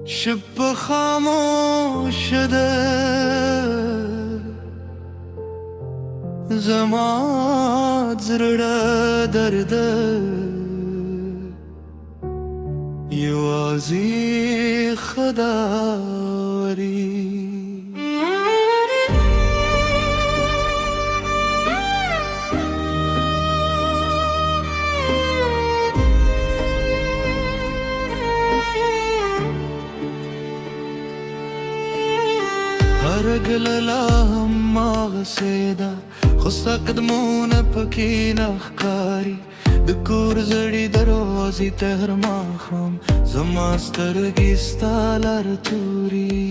شب خاموش ده زماد زرده درده یوازی خداوری هرقل لهم مغسيدا خصا قدمونا بكينا خكاري دكور زړی دروازې تهر ماخام زما سترګې ستا لار توري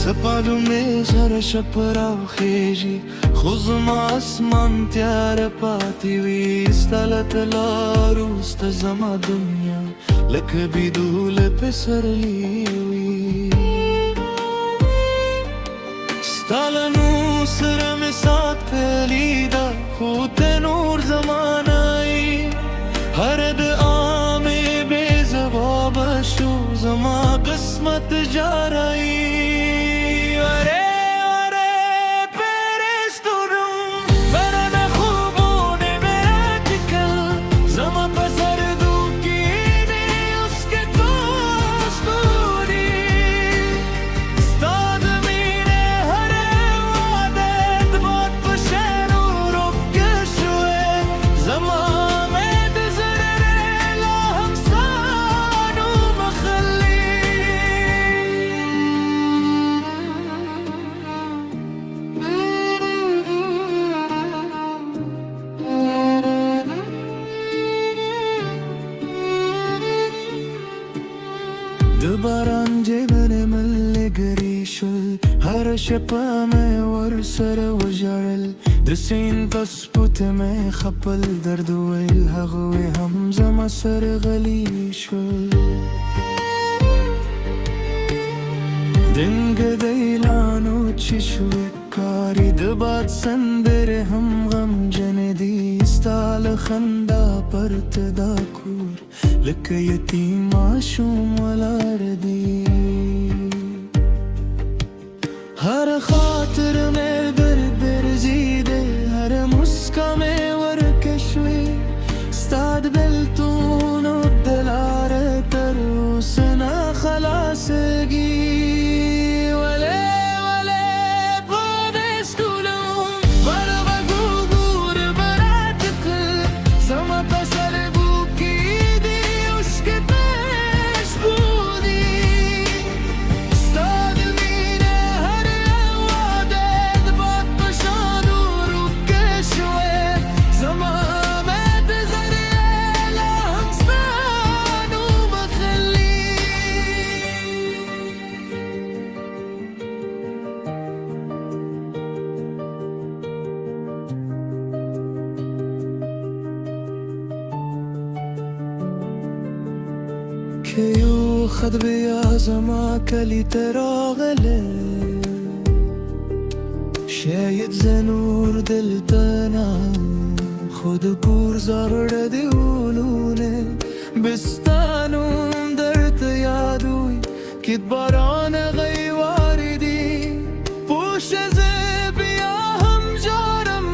سپالو مې سره شپراو خېژي خو زما اسمان تیاره پاتې وي ستا له تلارو ستا زما دنیا لکه بیدوله پسرلی وي ستا له نور سره مې سات پیلي ده خو ته نور زمانه یې هر دعا مې بې ځوابه شو زما قسمت جاره یې د باران جیبنې ملګري شول هر شپه مې ورسره وژړل د سیند په سپوته مې خپل درد ویل هغوی هم زما سره غلي شول دنګدۍ لانو چې شوې کاري د باد سندرې هم غمجنې دي ستا له خندا پرته دا کور لکه یتیم ماشوم ولاړ دی هر خاطر مې برزي دی هر مسکا مې ورکه شوې ستا د بېلتونو د لارې تر اوسه نه خلاصېږي که یو خط بیا زما کلی ته راغلی شاید زه نور دلته نه خو د کور زاړه دیوالونه به ستا نوم درته یادوي که باران غیوارې دي پوشه زه بیا هم جارم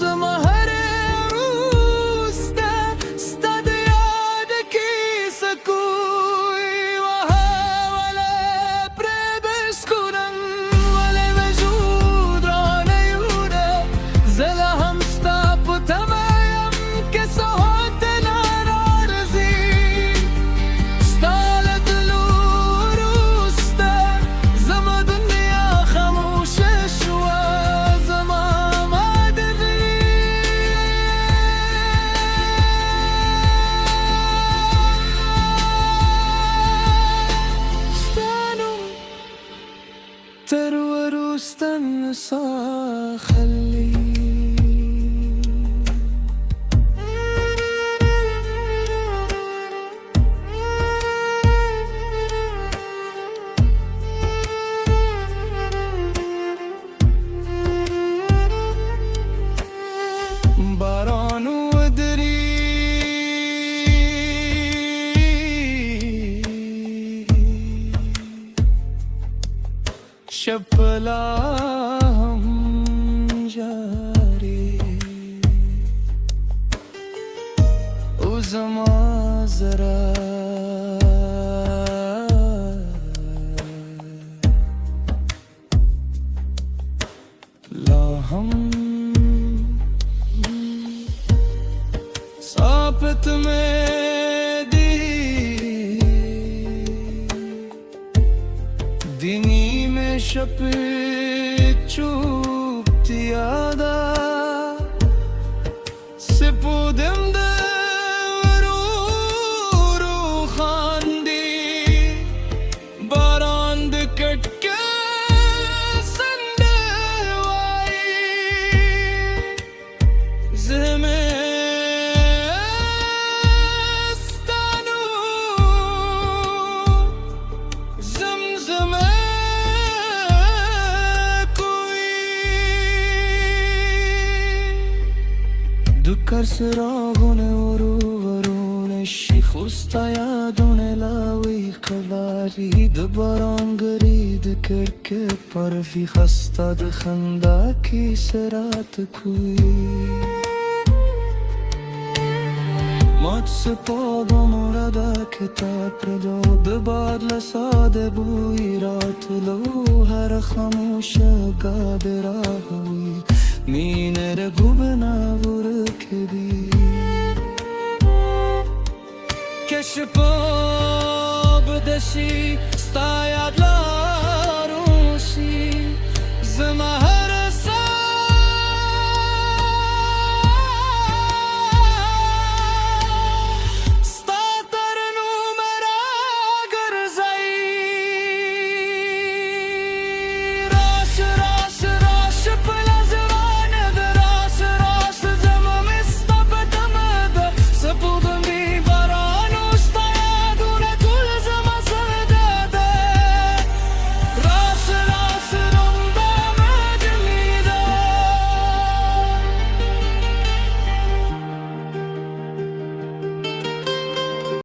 زما هرې وروسته ستا د یاد کیسه کوی وهوله پرې بسکونم ولې وجود رانه یونه زه لا هم ستا په تمه یم که سهار ته لاره راځي ستا له تلو وروسته शपला हम जारे उज़मा ज़रा ला हम सापत में दिनी में शपे चुप तियादा सिपुदम दे रू खांदी बारांद कटके संडे वाई ज़मे كسراغون ورون الشيخوستا يادون لاوي قبالي دبران قريد كركب برفي خستا دخنداكي سرات كوي مات سپادا مردا كتاب ردو بباد لساد بوي رات لو هر خموش قابراهوي مين رقوبنا وركبي كشباب دشي ستايد